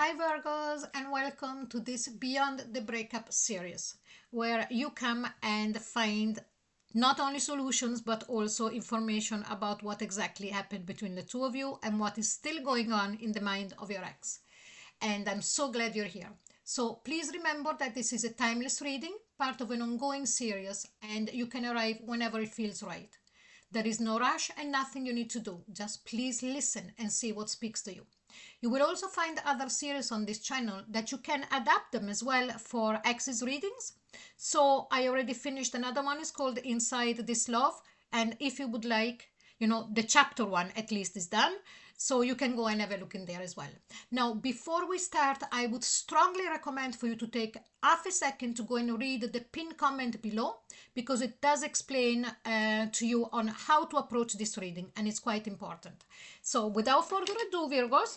Hi Virgos, and welcome to this Beyond the Breakup series, where you come and find not only solutions but also information about what exactly happened between the two of you and what is still going on in the mind of your ex. And I'm so glad you're here. So please remember that this is a timeless reading, part of an ongoing series, and you can arrive whenever it feels right. There is no rush and nothing you need to do. Just please listen and see what speaks to you. You will also find other series on this channel that you can adapt them as well for Axis readings. So I already finished another one. It's called Inside This Love. And if you would like, the chapter one at least is done. So you can go and have a look in there as well. Now, before we start, I would strongly recommend for you to take half a second to go and read the pinned comment below, because it does explain to you on how to approach this reading, and it's quite important. So without further ado, Virgos,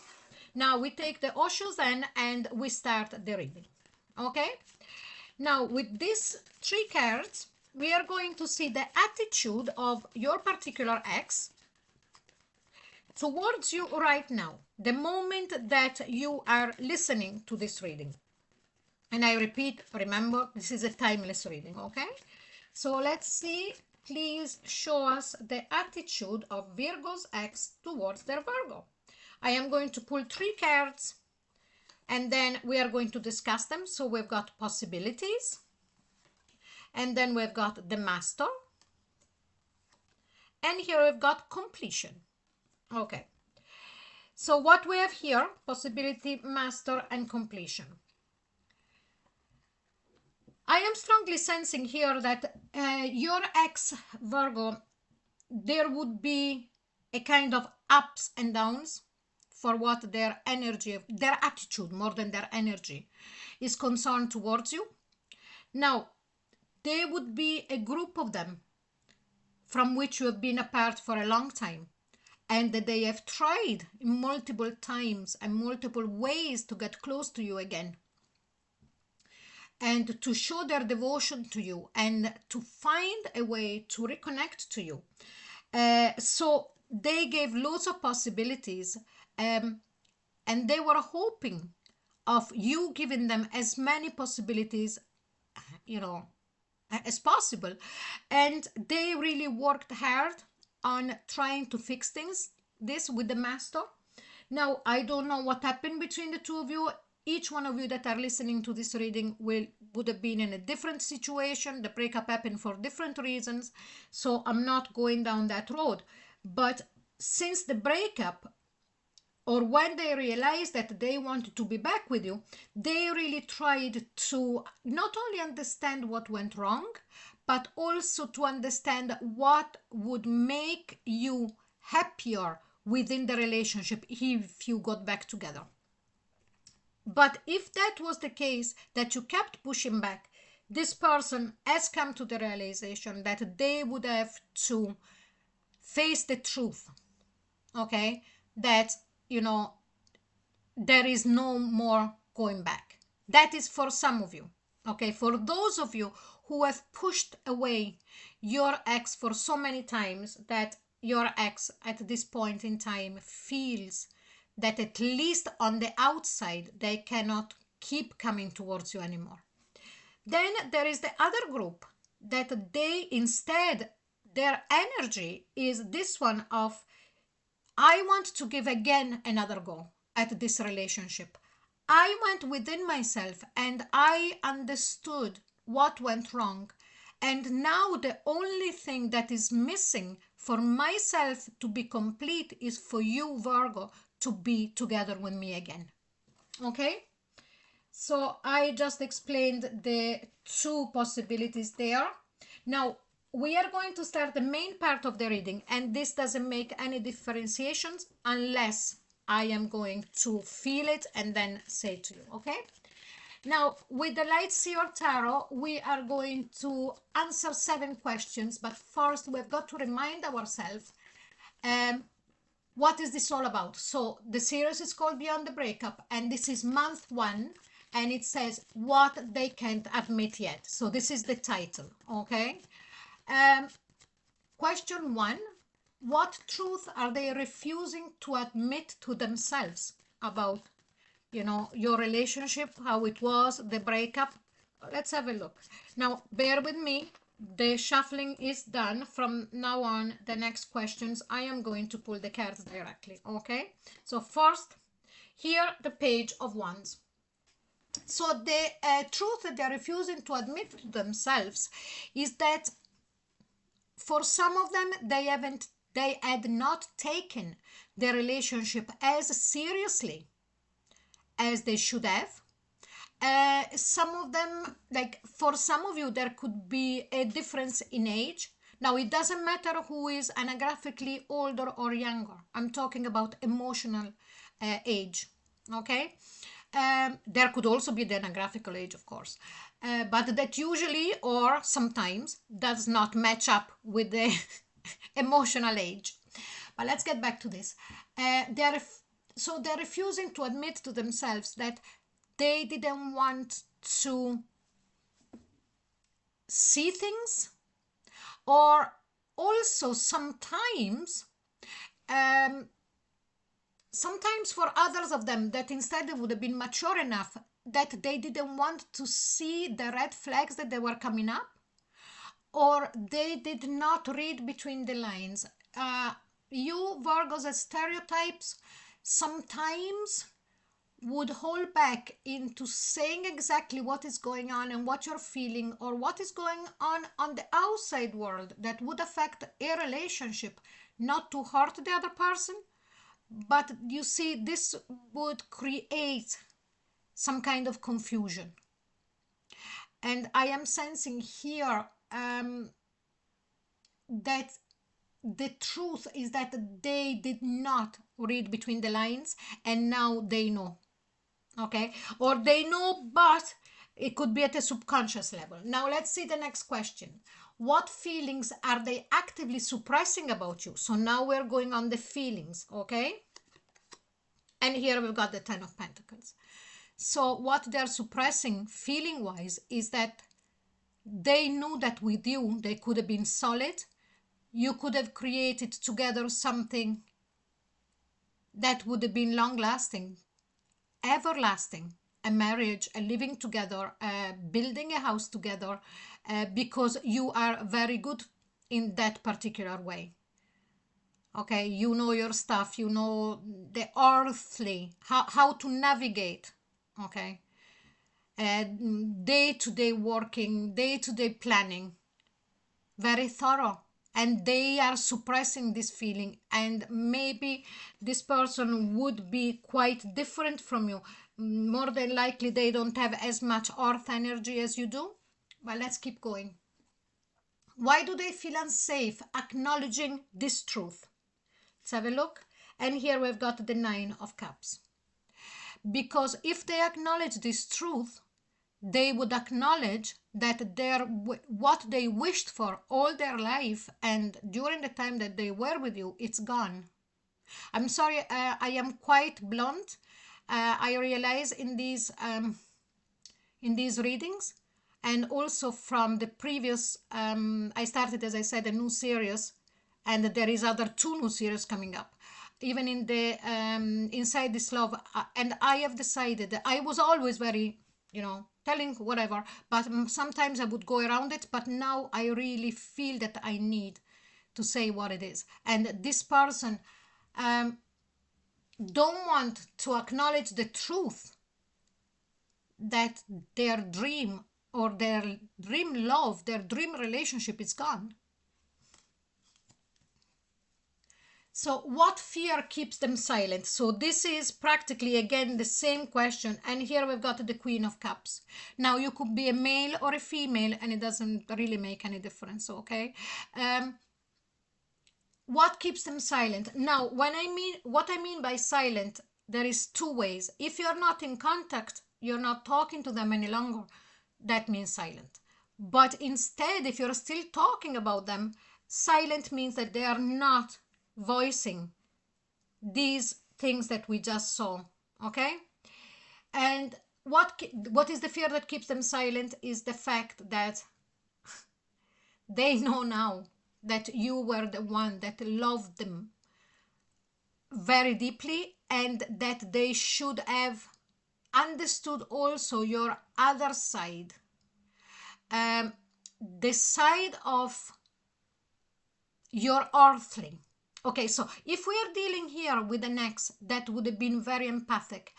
now we take the Osho Zen and we start the reading. Okay? Now, with these three cards, we are going to see the attitude of your particular ex towards you right now, the moment that you are listening to this reading. And I repeat, remember, this is a timeless reading, okay? So let's see. Please show us the attitude of Virgo's ex towards their Virgo. I am going to pull three cards and then we are going to discuss them. So we've got possibilities, and then we've got the Master, and here we've got completion. Okay, so what we have here, possibility, Master, and completion. I am strongly sensing here that your ex Virgo, there would be a kind of ups and downs for what their energy, their attitude more than their energy is concerned towards you. Now, there would be a group of them from which you have been apart for a long time, and that they have tried multiple times and multiple ways to get close to you again and to show their devotion to you and to find a way to reconnect to you. So they gave loads of possibilities, and they were hoping of you giving them as many possibilities, as possible. And they really worked hard on trying to fix this with the Master. Now, I don't know what happened between the two of you. Each one of you that are listening to this reading would have been in a different situation. The breakup happened for different reasons, so I'm not going down that road. But since the breakup, or when they realized that they wanted to be back with you, they really tried to not only understand what went wrong, but also to understand what would make you happier within the relationship if you got back together. But if that was the case, that you kept pushing back, this person has come to the realization that they would have to face the truth, okay? That, there is no more going back. That is for some of you, okay? For those of you who have pushed away your ex for so many times that your ex at this point in time feels that at least on the outside they cannot keep coming towards you anymore. Then there is the other group that they instead, their energy is this one of, I want to give again another go at this relationship. I went within myself and I understood what went wrong. And now the only thing that is missing for myself to be complete is for you, Virgo, to be together with me again. Okay? So I just explained the two possibilities there. Now, we are going to start the main part of the reading, and this doesn't make any differentiations unless I am going to feel it and then say to you, okay? Now, with the Light Seer Tarot, we are going to answer 7 questions, but first we've got to remind ourselves, what is this all about? So the series is called Beyond the Breakup, and this is month 1, and it says what they can't admit yet. So this is the title, okay? Question 1, what truth are they refusing to admit to themselves about you know, your relationship, how it was, the breakup. Let's have a look. Now, bear with me. The shuffling is done. From now on, the next questions, I am going to pull the cards directly, okay? So first, here, the Page of Wands. So the truth that they're refusing to admit to themselves is that for some of them, they had not taken their relationship as seriously as they should have. Some of them, like for some of you, there could be a difference in age. Now, it doesn't matter who is anagraphically older or younger. I'm talking about emotional age, okay? There could also be the anagraphical age, of course, but that usually or sometimes does not match up with the emotional age. But let's get back to this. So they're refusing to admit to themselves that they didn't want to see things, or also sometimes for others of them that instead they would have been mature enough that they didn't want to see the red flags that they were coming up, or they did not read between the lines. You Virgos as stereotypes sometimes would hold back into saying exactly what is going on and what you're feeling, or what is going on the outside world that would affect a relationship, not to hurt the other person. But you see, this would create some kind of confusion. And I am sensing here that the truth is that they did not read between the lines, and now they know. Okay, or they know, but it could be at a subconscious level. Now let's see the next question. What feelings are they actively suppressing about you? So now we're going on the feelings, okay? And here we've got the Ten of Pentacles. So what they're suppressing feeling wise is that they knew that with you they could have been solid. You could have created together something that would have been long lasting, everlasting, a marriage, a living together, building a house together, because you are very good in that particular way. Okay, you know your stuff, you know the earthly, how to navigate, okay, day-to-day working, day-to-day planning, very thorough. And they are suppressing this feeling, and maybe this person would be quite different from you. More than likely they don't have as much earth energy as you do. But let's keep going. Why do they feel unsafe acknowledging this truth? Let's have a look. And here we've got the Nine of Cups. Because if they acknowledge this truth, they would acknowledge that what they wished for all their life and during the time that they were with you, it's gone. I'm sorry, I am quite blunt. I realize in these readings, and also from the previous, I started, as I said, a new series, and there is other 2 new series coming up. Even in the Inside This Love, and I have decided that I was always very, telling whatever, but sometimes I would go around it. But now I really feel that I need to say what it is. And this person don't want to acknowledge the truth that their dream or their dream love, their dream relationship is gone. So what fear keeps them silent? So this is practically, again, the same question. And here we've got the Queen of Cups. Now, you could be a male or a female, and it doesn't really make any difference, okay? What keeps them silent? Now, what I mean by silent, there is 2 ways. If you're not in contact, you're not talking to them any longer, that means silent. But instead, if you're still talking about them, silent means that they are not voicing these things that we just saw, okay? And what is the fear that keeps them silent is the fact that they know now that you were the one that loved them very deeply, and that they should have understood also your other side, the side of your earthling. Okay, so if we are dealing here with an ex that would have been very empathic,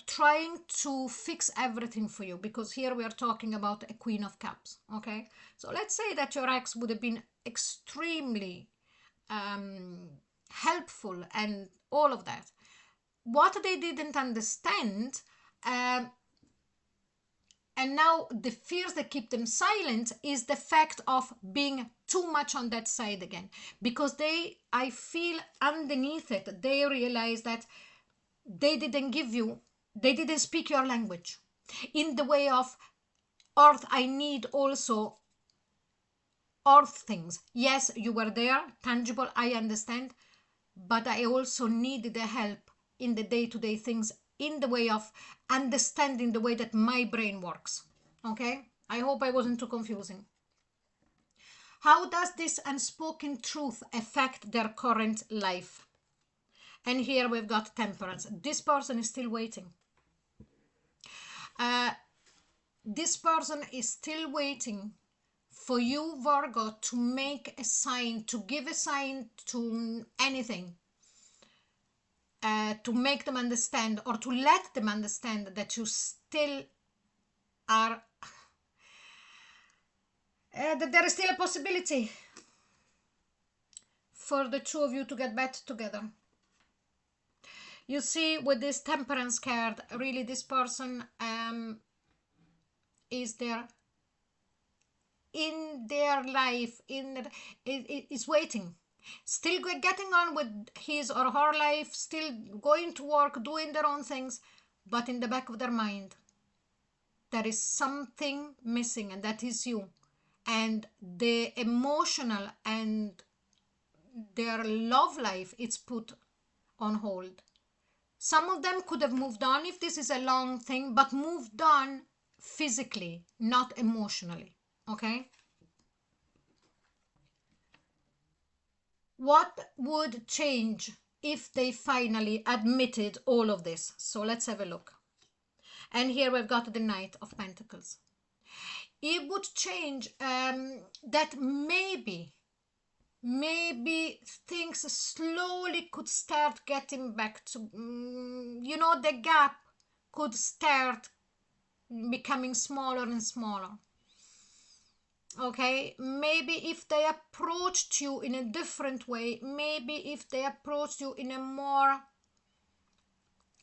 trying to fix everything for you, because here we are talking about a Queen of Cups, okay? So let's say that your ex would have been extremely helpful and all of that. What they didn't understand, and now the fears that keep them silent, is the fact of being too much on that side again, because I feel underneath it, they realize that they didn't speak your language in the way of earth. I need also earth things. Yes, you were there, tangible, I understand, but I also needed the help in the day-to-day things, in the way of understanding the way that my brain works. Okay, I hope I wasn't too confusing. How does this unspoken truth affect their current life? And here we've got Temperance. This person is still waiting. This person is still waiting for you, Virgo, to make a sign, to give a sign to anything, to make them understand, or to let them understand that you still are, that there is still a possibility for the two of you to get back together. You see, with this Temperance card, really this person is there in their life, is waiting, still getting on with his or her life, still going to work, doing their own things, but in the back of their mind there is something missing, and that is you. And the emotional and their love life, it's put on hold. Some of them could have moved on if this is a long thing, but moved on physically, not emotionally. Okay? What would change if they finally admitted all of this? So let's have a look. And here we've got the Knight of Pentacles. It would change that maybe things slowly could start getting back to, the gap could start becoming smaller and smaller. Okay, maybe if they approached you in a different way, maybe if they approached you in a more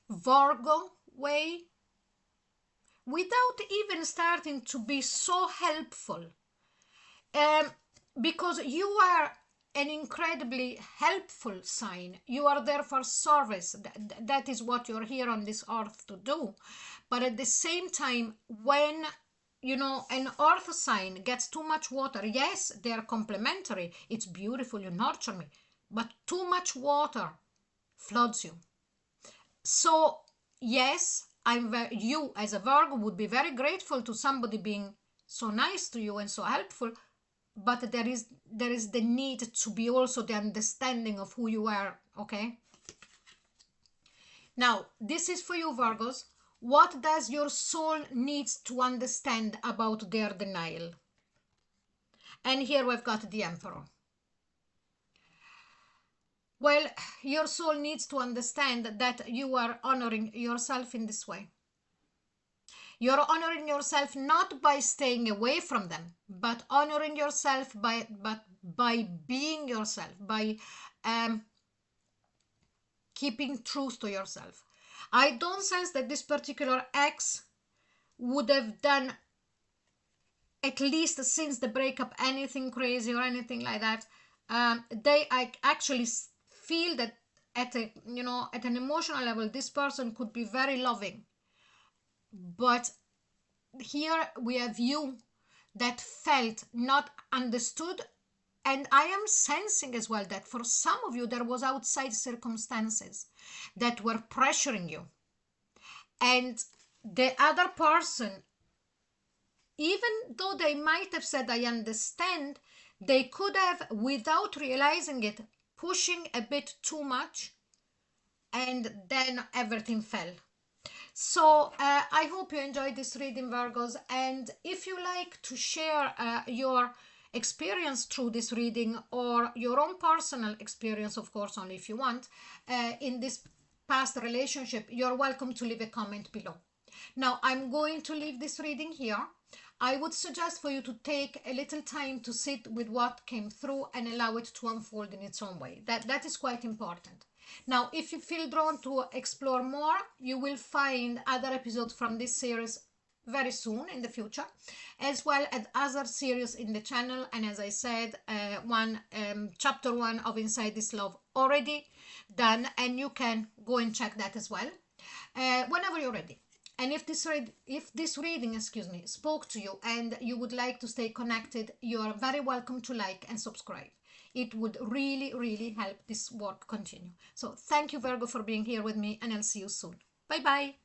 Virgo way, without even starting to be so helpful, because you are an incredibly helpful sign. You are there for service. That is what you're here on this earth to do. But at the same time, when an earth sign gets too much water, yes, they are complementary, it's beautiful, you nurture me, but too much water floods you. So yes, you as a Virgo would be very grateful to somebody being so nice to you and so helpful, but there is the need to be also the understanding of who you are. Okay, now this is for you, Virgos. What does your soul needs to understand about their denial? And here we've got the Emperor. Well, your soul needs to understand that you are honoring yourself in this way. You're honoring yourself not by staying away from them, but honoring yourself by being yourself, by keeping truth to yourself. I don't sense that this particular ex would have done, at least since the breakup, anything crazy or anything like that. I actually feel that at an emotional level, this person could be very loving. But here we have you that felt not understood, and I am sensing as well that for some of you there was outside circumstances that were pressuring you, and the other person, even though they might have said I understand, they could have, without realizing it, pushing a bit too much, and then everything fell. So I hope you enjoyed this reading, Virgos. And if you like to share your experience through this reading, or your own personal experience, of course, only if you want, in this past relationship, you're welcome to leave a comment below. Now, I'm going to leave this reading here. I would suggest for you to take a little time to sit with what came through and allow it to unfold in its own way. That is quite important. Now, if you feel drawn to explore more, you will find other episodes from this series very soon in the future, as well as other series in the channel. And as I said, chapter 1 of Inside This Love already done, and you can go and check that as well whenever you're ready. And if this reading, spoke to you and you would like to stay connected, you are very welcome to like and subscribe. It would really, really help this work continue. So thank you, Virgo, for being here with me, and I'll see you soon. Bye bye.